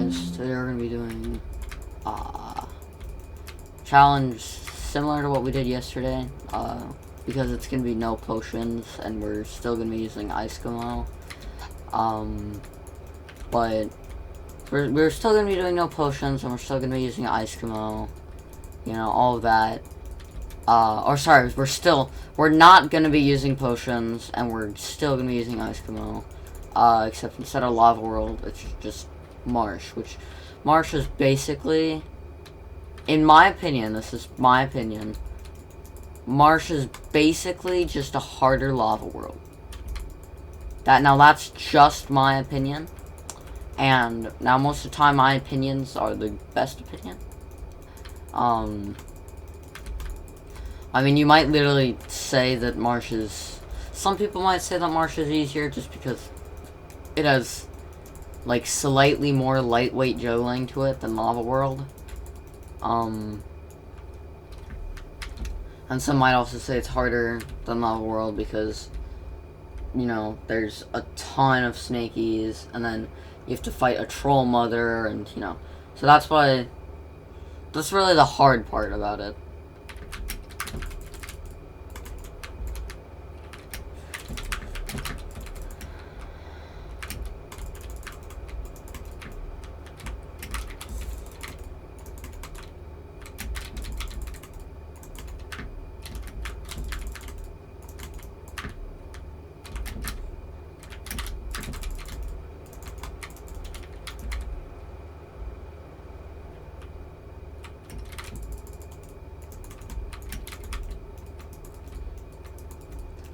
guys, today we're going to be doing challenge similar to what we did yesterday, because it's going to be no potions, and we're still going to be using iceskimo, but we're still going to be doing no potions, and we're still going to be using iceskimo, you know, all of that. We're not going to be using potions, and we're still going to be using iceskimo, except instead of lava world, it's just Marsh, which Marsh is basically, in my opinion, this is my opinion, Marsh is basically just a harder lava world. Now that's just my opinion, and now most of the time my opinions are the best opinion. I mean, you might literally say that Marsh is, some people might say that Marsh is easier just because it has like slightly more lightweight juggling to it than Lava World. And some might also say it's harder than Lava World because, you know, there's a ton of snakies, and then you have to fight a troll mother, and, you know, so that's really the hard part about it.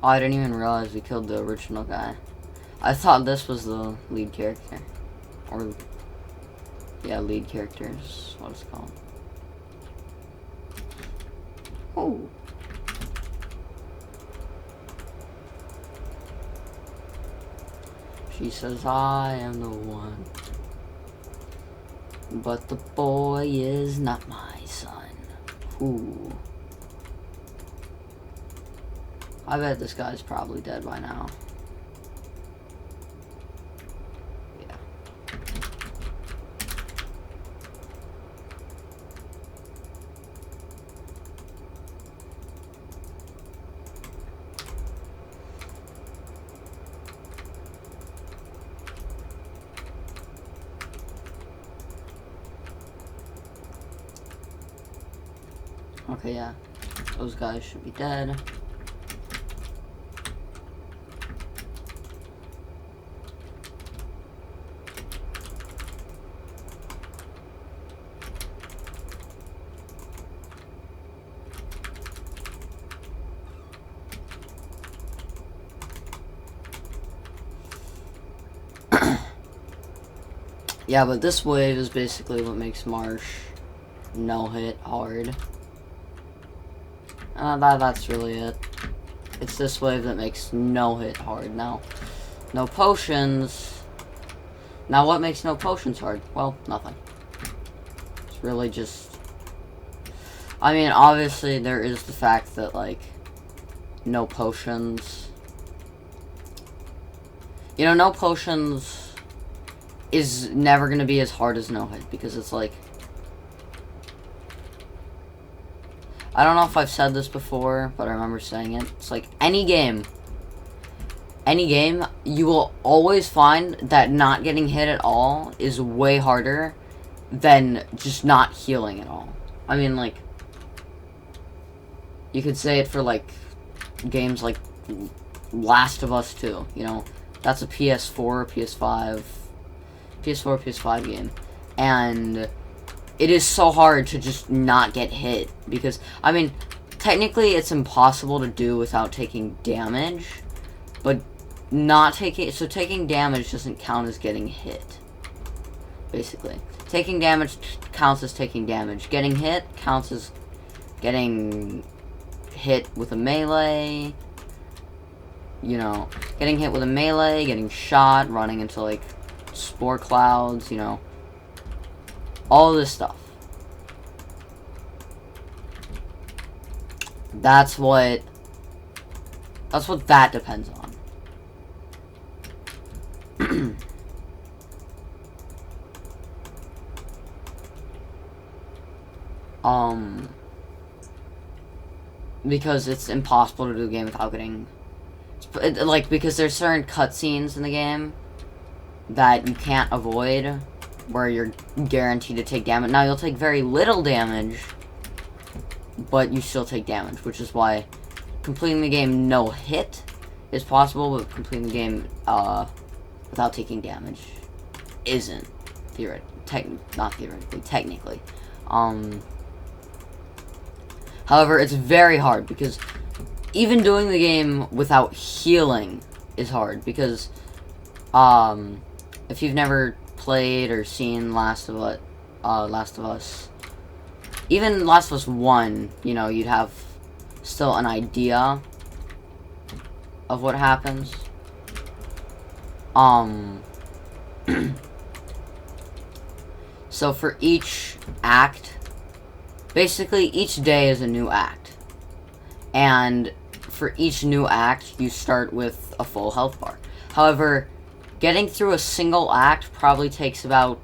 Oh, I didn't even realize we killed the original guy. I thought this was the lead character. Or, yeah, lead character is what it's called. Oh. She says, I am the one. But the boy is not my son. Ooh. I bet this guy's probably dead by now. Yeah. Okay, yeah. Those guys should be dead. Yeah, but this wave is basically what makes Marsh no-hit hard. That's really it. It's this wave that makes no-hit hard. Now, no potions. Now, what makes no potions hard? Well, nothing. It's really just... I mean, obviously, there is the fact that, like, no potions... You know, no potions is never going to be as hard as no-hit, because it's like... I don't know if I've said this before, but I remember saying it. It's like, any game, you will always find that not getting hit at all is way harder than just not healing at all. I mean, like, you could say it for, like, games like Last of Us 2, you know? That's a PS4, PS5 game. And it is so hard to just not get hit, because, I mean, technically it's impossible to do without taking damage, but taking damage doesn't count as getting hit, basically. Taking damage counts as taking damage. Getting hit counts as getting hit with a melee, you know, getting hit with a melee, getting shot, running into, like, spore clouds, you know, all this stuff. That's what that depends on. Because it's impossible to do the game without getting... like, because there's certain cutscenes in the game that you can't avoid, where you're guaranteed to take damage. Now, you'll take very little damage, but you still take damage, which is why completing the game no hit is possible, but completing the game without taking damage isn't. Not theoretically, technically. However, it's very hard, because even doing the game without healing is hard, because if you've never played or seen Last of Us, even Last of Us 1, you know, you'd have still an idea of what happens. So for each act, basically each day is a new act. And for each new act, you start with a full health bar. However, getting through a single act probably takes about...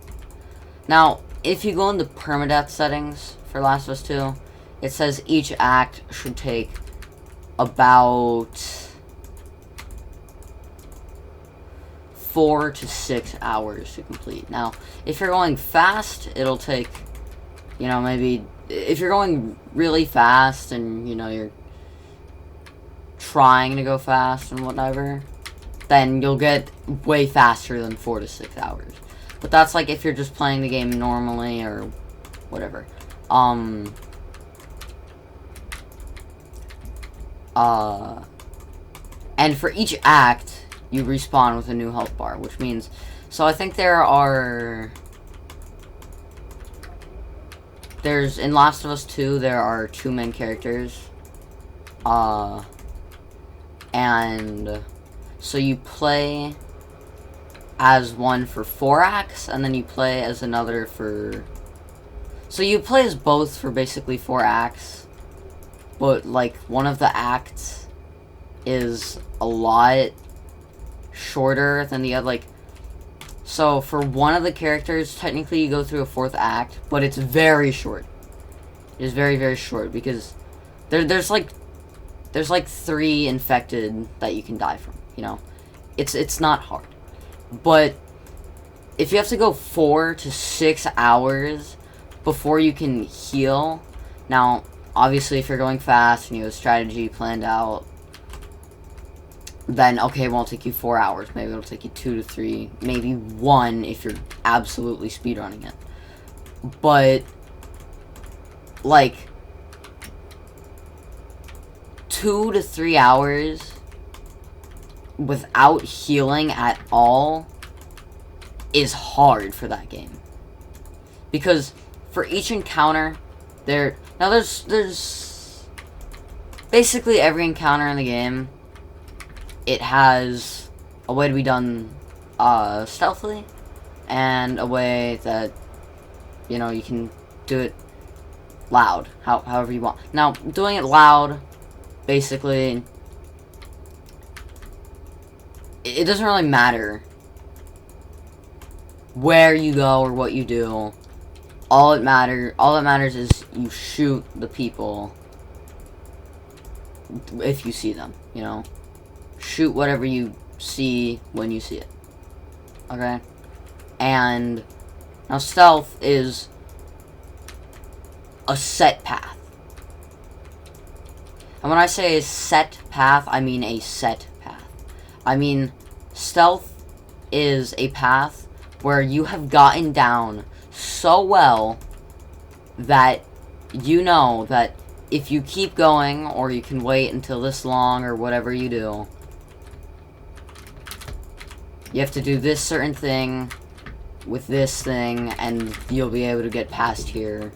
Now, if you go into permadeath settings for Last of Us 2, it says each act should take about 4 to 6 hours to complete. Now, if you're going fast, it'll take, you know, maybe... If you're going really fast and, you know, you're trying to go fast and whatever, then you'll get way faster than 4 to 6 hours. But that's like if you're just playing the game normally or whatever. And for each act, you respawn with a new health bar, which means... So I think there's... In Last of Us 2, there are 2 main characters. And... So you play as one for 4 acts, and then you play as another for... So you play as both for basically 4 acts, but, like, one of the acts is a lot shorter than the other, like... So, for one of the characters, technically you go through a 4th act, but it's very short. It is very, very short, because there's like 3 infected that you can die from, you know? It's not hard. But, if you have to go 4 to 6 hours before you can heal... Now, obviously, if you're going fast and you have a strategy planned out, then, okay, it won't take you 4 hours. Maybe it'll take you 2 to 3, maybe 1 if you're absolutely speedrunning it. But, like, 2 to 3 hours without healing at all is hard for that game. Because for each encounter, there's basically every encounter in the game, it has a way to be done stealthily, and a way that, you know, you can do it loud, however you want. Now, doing it loud, basically, it doesn't really matter where you go or what you do. All that matters is you shoot the people if you see them, you know? Shoot whatever you see when you see it. Okay? And now stealth is a set path. And when I say a set path, I mean a set path. I mean, stealth is a path where you have gotten down so well that you know that if you keep going, or you can wait until this long, or whatever you do, you have to do this certain thing with this thing, and you'll be able to get past here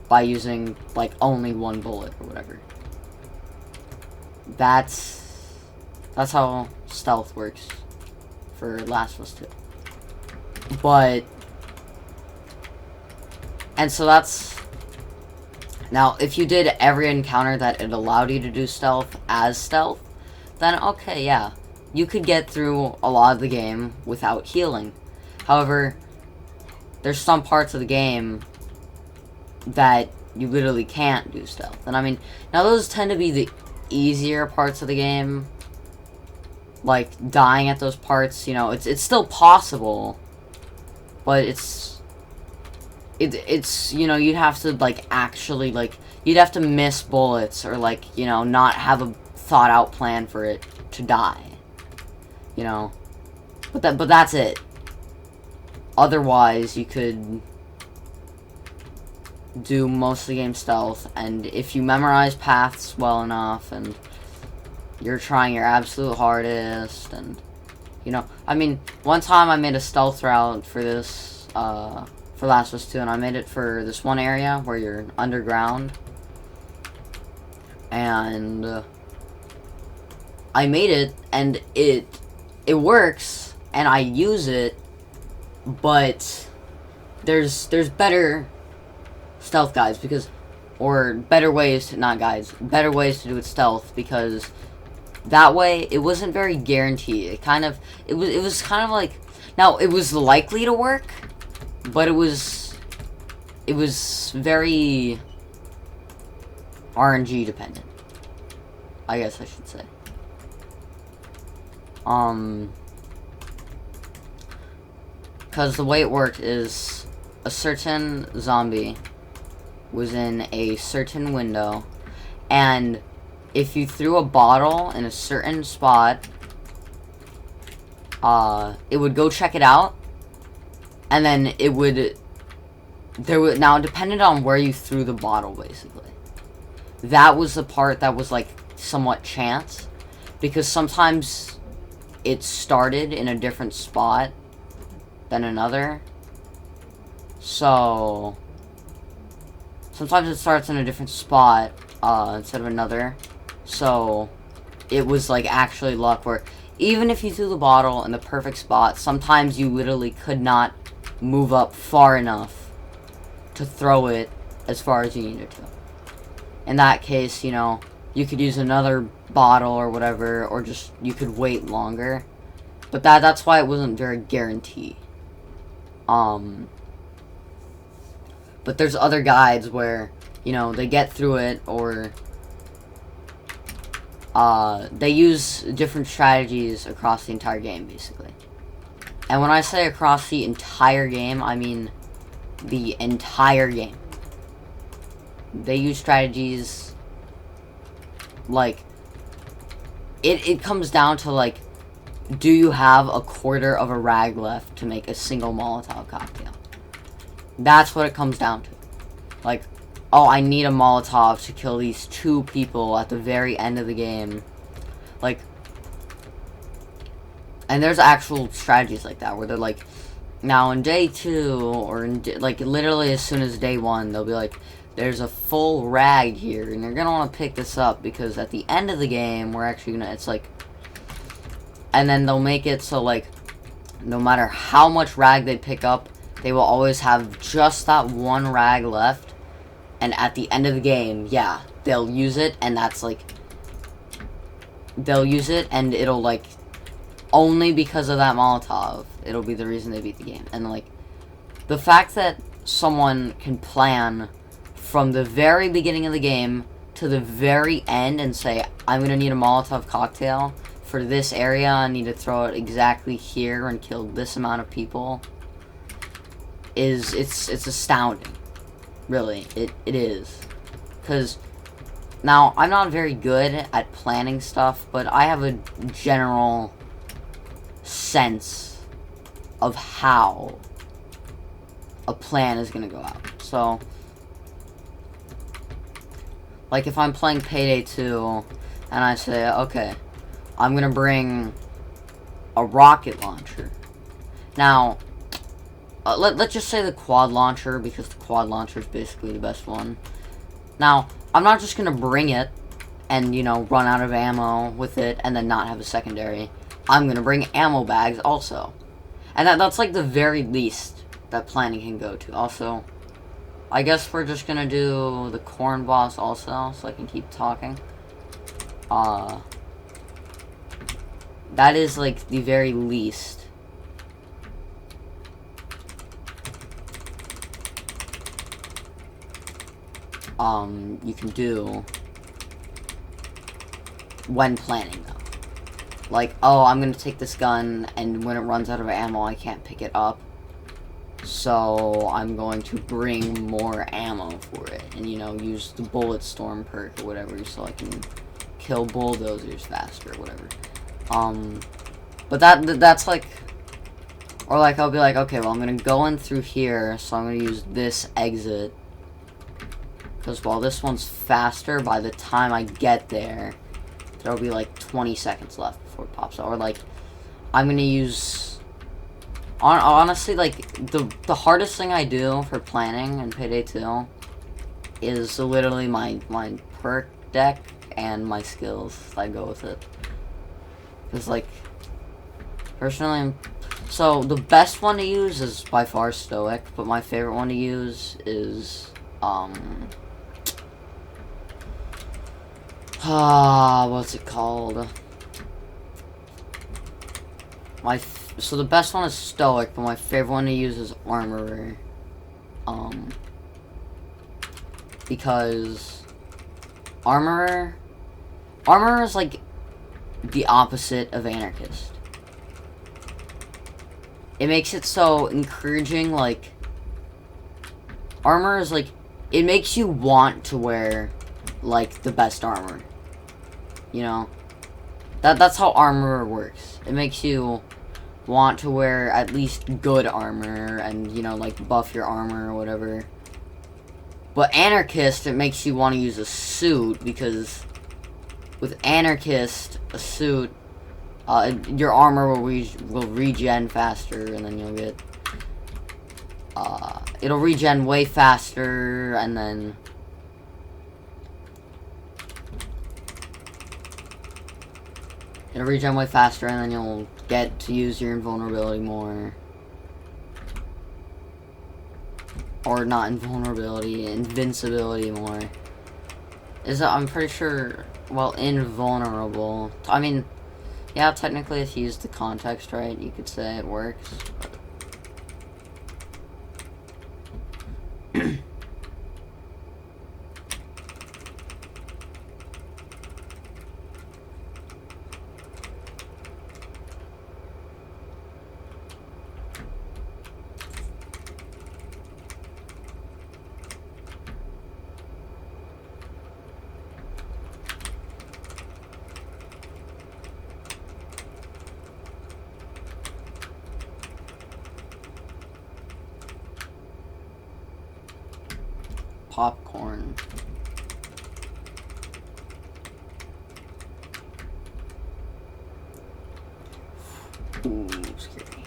by using, like, only 1 bullet, or whatever. That's how stealth works for Last of Us 2. But... And so that's... Now, if you did every encounter that it allowed you to do stealth as stealth, then okay, yeah. You could get through a lot of the game without healing. However, there's some parts of the game that you literally can't do stealth. And I mean, now those tend to be the easier parts of the game. Like, dying at those parts, you know, it's still possible. But it's, you know, you'd have to, like, actually, like, you'd have to miss bullets or, like, you know, not have a thought-out plan for it to die. You know? But that's it. Otherwise, you could do most of the game stealth, and if you memorize paths well enough, and you're trying your absolute hardest, and, you know, I mean, one time I made a stealth route for this, for Last of Us 2, and I made it for this one area where you're underground, and, I made it, and it works, and I use it, but there's better stealth guides, because, or better ways to, not guides, better ways to do it stealth, because that way it wasn't very guaranteed. It was kind of like, now it was likely to work, but it was very RNG dependent, I guess I should say. Because the way it worked is a certain zombie was in a certain window, and if you threw a bottle in a certain spot, it would go check it out, and then it would, now it depended on where you threw the bottle, basically. That was the part that was, like, somewhat chance, because sometimes it started in a different spot than another, so sometimes it starts in a different spot, instead of another, so it was, like, actually luck where, even if you threw the bottle in the perfect spot, sometimes you literally could not move up far enough to throw it as far as you needed to. In that case, you know, you could use another bottle or whatever, or just, you could wait longer. But that's why it wasn't very guaranteed. But there's other guides where, you know, they get through it, or they use different strategies across the entire game, basically. And when I say across the entire game, I mean the entire game. They use strategies, like, it comes down to, like, do you have a quarter of a rag left to make a single Molotov cocktail? That's what it comes down to. Like, oh, I need a Molotov to kill these 2 people at the very end of the game. Like, and there's actual strategies like that, where they're like, now in day 2, or in like, literally as soon as day 1, they'll be like, there's a full rag here, and you're gonna want to pick this up, because at the end of the game, we're actually gonna, it's like, and then they'll make it so, like, no matter how much rag they pick up, they will always have just that one rag left, and at the end of the game, yeah, they'll use it, and that's, like, they'll use it, and it'll, like, only because of that Molotov, it'll be the reason they beat the game. And, like, the fact that someone can plan from the very beginning of the game to the very end and say, I'm gonna need a Molotov cocktail for this area, I need to throw it exactly here and kill this amount of people, it's astounding. Really, it is. Because, now, I'm not very good at planning stuff, but I have a general sense of how a plan is gonna go out. So, like, if I'm playing Payday 2, and I say, okay, I'm gonna bring a rocket launcher. Now, let's just say the quad launcher, because the quad launcher is basically the best one. Now, I'm not just gonna bring it and, you know, run out of ammo with it and then not have a secondary. I'm gonna bring ammo bags also. And that's like the very least that planning can go to. Also, I guess we're just gonna do the cornboss also, so I can keep talking. That is like the very least. you can do when planning them. Like, oh, I'm gonna take this gun, and when it runs out of ammo, I can't pick it up. So, I'm going to bring more ammo for it. And, you know, use the bullet storm perk or whatever, so I can kill bulldozers faster or whatever. But that's like... Or, like, I'll be like, okay, well, I'm gonna go in through here, so I'm gonna use this exit. Because while this one's faster, by the time I get there, there'll be, like, 20 seconds left before it pops out. Or, like, I'm gonna use... Honestly, like, the hardest thing I do for planning in Payday 2 is literally my perk deck and my skills that go with it. Because, like, personally, so the best one to use is by far Stoic, but my favorite one to use is, what's it called? So the best one is Stoic, but my favorite one to use is Armorer. Because Armorer is like the opposite of Anarchist. It makes it so encouraging, like, Armor is like, it makes you want to wear, like, the best armor. You know? That's how Armorer works. It makes you want to wear at least good armor and, you know, like, buff your armor or whatever. But Anarchist, it makes you want to use a suit, because with Anarchist, a suit, your armor will regen faster, and then you'll get, it'll regen way faster, and then you'll get to use your invulnerability more. Or not invulnerability, invincibility more. I'm pretty sure, well, invulnerable. I mean, yeah, technically if you use the context right, you could say it works. Popcorn. Ooh, scary.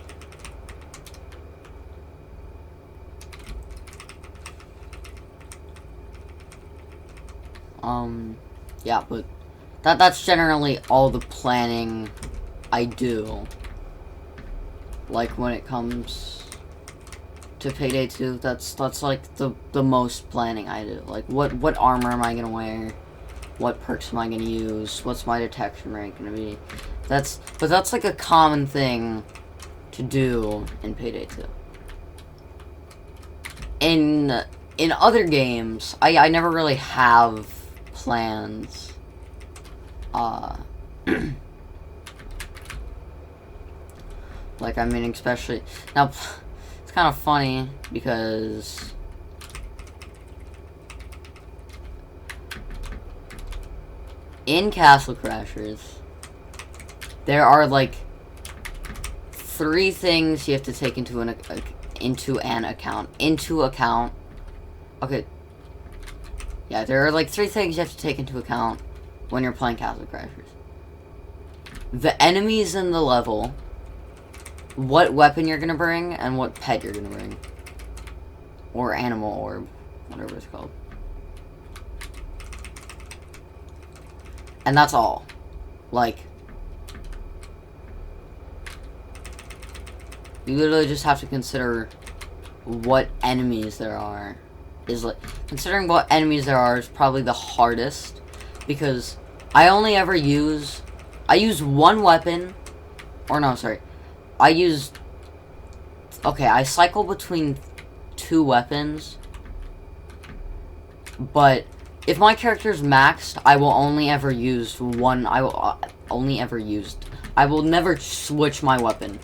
Yeah, but that's generally all the planning I do. Like, when it comes to Payday 2, that's like the most planning I do. Like, what armor am I gonna wear? What perks am I gonna use? What's my detection rank gonna be? But that's like a common thing to do in Payday 2. In other games, I never really have plans. Like, I mean, especially now. It's kind of funny because in Castle Crashers, there are like 3 things you have to take into account. Okay. Yeah, there are like 3 things you have to take into account when you're playing Castle Crashers. The enemies in the level, what weapon you're gonna bring, and what pet you're gonna bring. Or animal orb, whatever it's called. And that's all. Like, you literally just have to consider what enemies there are. Considering what enemies there are is probably the hardest, because I use one weapon, I cycle between 2 weapons, But if my character is maxed, I will only ever use one. I will never switch my weapon.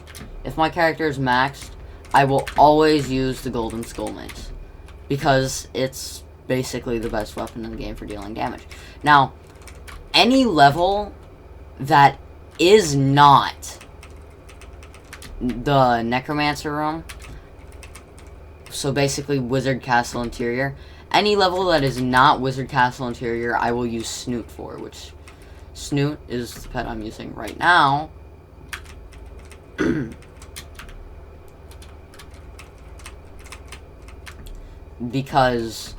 If my character is maxed, I will always use the golden skull mace because it's basically the best weapon in the game for dealing damage. Now, any level that is not the necromancer room, so basically Wizard Castle Interior, any level that is not Wizard Castle Interior, I will use Snoot for, which Snoot is the pet I'm using right now. Because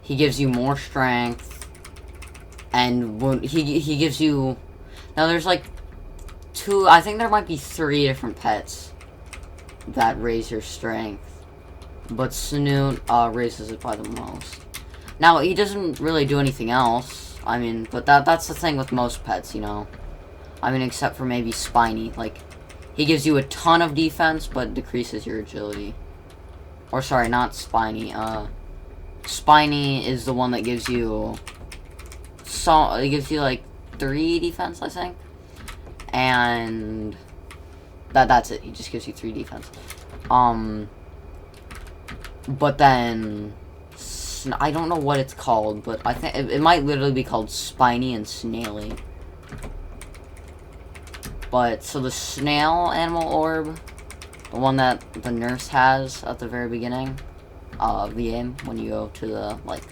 he gives you more strength, and when he gives you, now there's like I think there might be 3 different pets that raise your strength, but Snoot raises it by the most. Now he doesn't really do anything else, I mean, but that's the thing with most pets, you know. I mean, except for maybe Spiny, like, he gives you a ton of defense, but decreases your agility. Or, sorry, not Spiny. Spiny is the one that gives you... it gives you, like, 3 defense, I think. And... That's it. He just gives you 3 defense. But then... I don't know what it's called, but I think... It might literally be called Spiny and Snaily. But, so the snail animal orb... The one that the nurse has at the very beginning of the game, when you go to the, like,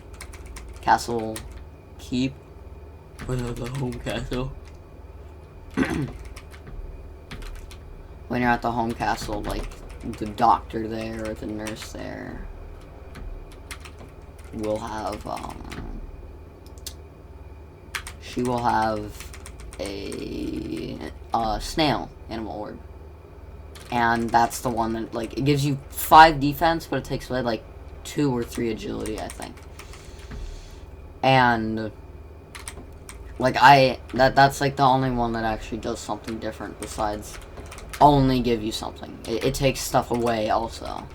castle keep. The home castle. When you're at the home castle, like, the doctor there or the nurse there will have, she will have a snail animal orb. And that's the one that, like, it gives you 5 defense, but it takes away, like, 2 or 3 agility, I think. And, like, that's, like, the only one that actually does something different besides only give you something. It takes stuff away, also.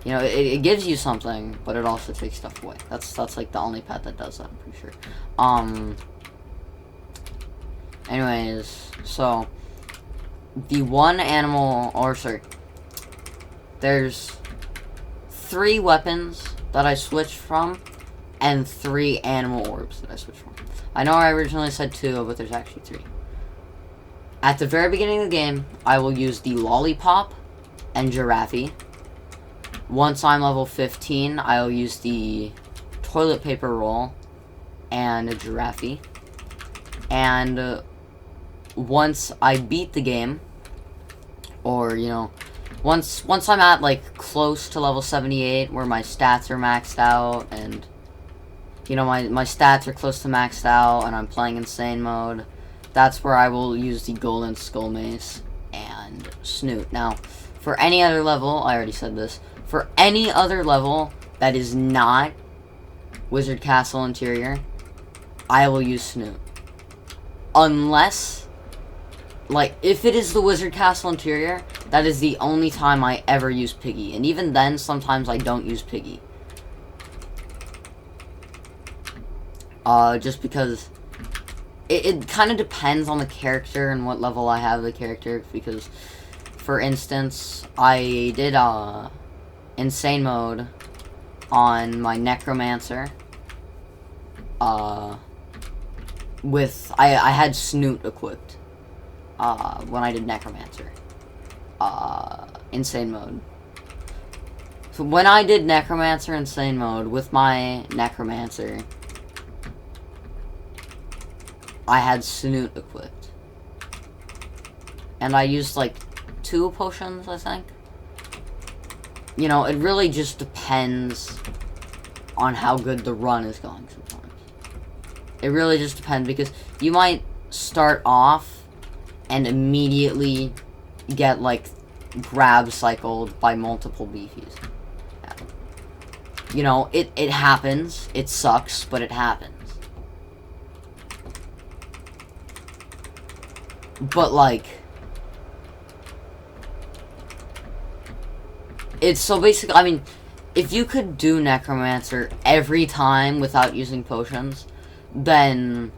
You know, it gives you something, but it also takes stuff away. That's, like, the only pet that does that, I'm pretty sure. Anyways, so... The one animal, or sorry, there's 3 weapons that I switched from, and 3 animal orbs that I switched from. I know I originally said 2, but there's actually 3. At the very beginning of the game, I will use the Lollipop and Giraffe. Once I'm level 15, I'll use the Toilet Paper Roll and a Giraffe. And once I beat the game, or, you know, once I'm at, like, close to level 78, where my stats are maxed out, and, you know, my stats are close to maxed out, and I'm playing insane mode, that's where I will use the Golden Skull Mace and Snoot. Now, for any other level, I already said this, for any other level that is not Wizard Castle Interior, I will use Snoot. Unless... Like, if it is the Wizard Castle Interior, that is the only time I ever use Piggy. And even then, sometimes I don't use Piggy. Just because... It kind of depends on the character and what level I have the character. Because, for instance, I did, Insane Mode on my Necromancer. With... I had Snoot equipped. When I did Necromancer. Insane Mode. So when I did Necromancer Insane Mode with my Necromancer, I had Snoot equipped. And I used, like, 2 potions, I think. You know, it really just depends on how good the run is going sometimes. It really just depends, because you might start off and immediately get, like, grab cycled by multiple beefies. You know, it happens. It sucks, but it happens. But, like... It's so basically, I mean, if you could do Necromancer every time without using potions, then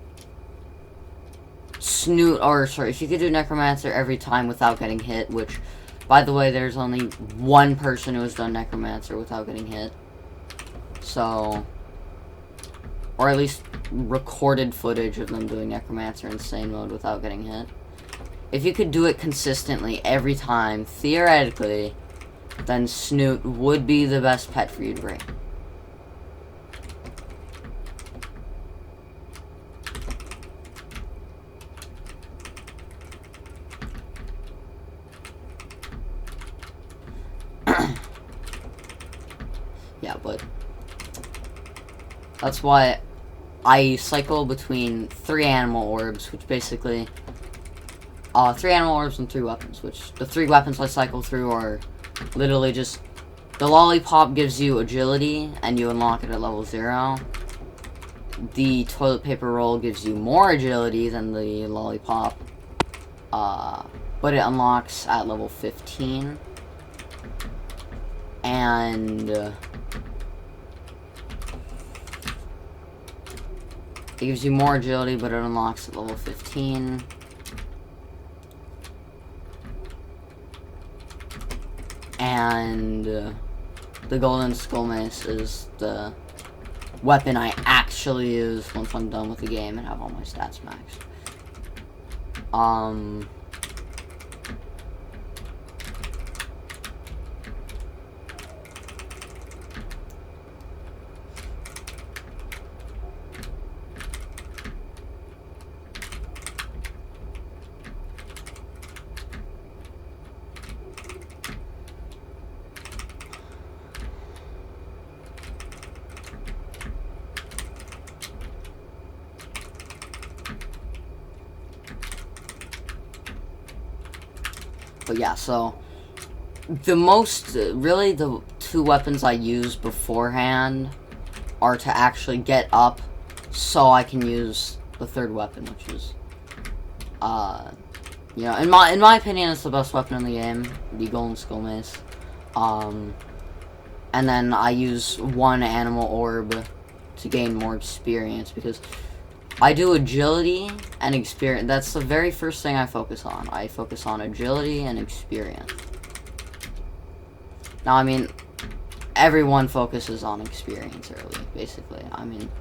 if you could do Necromancer every time without getting hit, which, by the way, there's only one person who has done Necromancer without getting hit. So, or at least recorded footage of them doing Necromancer Insane Mode without getting hit. If you could do it consistently every time, theoretically, then Snoot would be the best pet for you to bring. Yeah, but that's why I cycle between 3 animal orbs, which basically 3 animal orbs and 3 weapons, which the 3 weapons I cycle through are literally just the lollipop gives you agility and you unlock it at level 0. The toilet paper roll gives you more agility than the lollipop, but it unlocks at level 15. And it gives you more agility, but it unlocks at level 15. And the golden skull mace is the weapon I actually use once I'm done with the game and have all my stats maxed. But yeah, so really the 2 weapons I use beforehand are to actually get up so I can use the 3rd weapon, which is, you know, in my opinion, it's the best weapon in the game, the golden skull mace. And then I use 1 animal orb to gain more experience, because I do agility and experience. That's the very first thing I focus on. I focus on agility and experience. Now, I mean, everyone focuses on experience early, basically. I mean,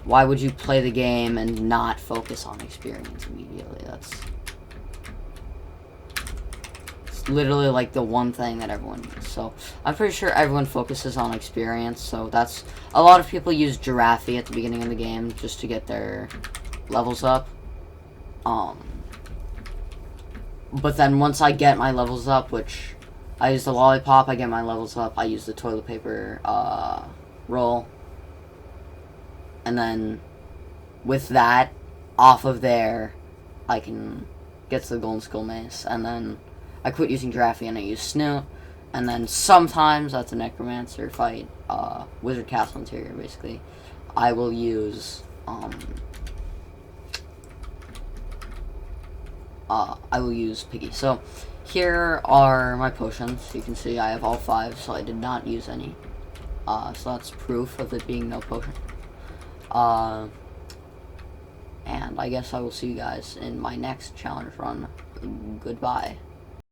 why would you play the game and not focus on experience immediately? It's literally like the one thing that everyone needs. So I'm pretty sure everyone focuses on experience. So that's a lot of people use Giraffe at the beginning of the game just to get their levels up. But then once I get my levels up, which I use the lollipop, I get my levels up. I use the toilet paper roll, and then with that, off of there, I can get to the golden skull mace, and then I quit using Giraffe and I use Snoot, and then sometimes that's a Necromancer fight, Wizard Castle Interior, basically. I will use, Piggy. So, here are my potions. You can see I have all 5, so I did not use any. So that's proof of it being no potion. And I guess I will see you guys in my next challenge run. Goodbye.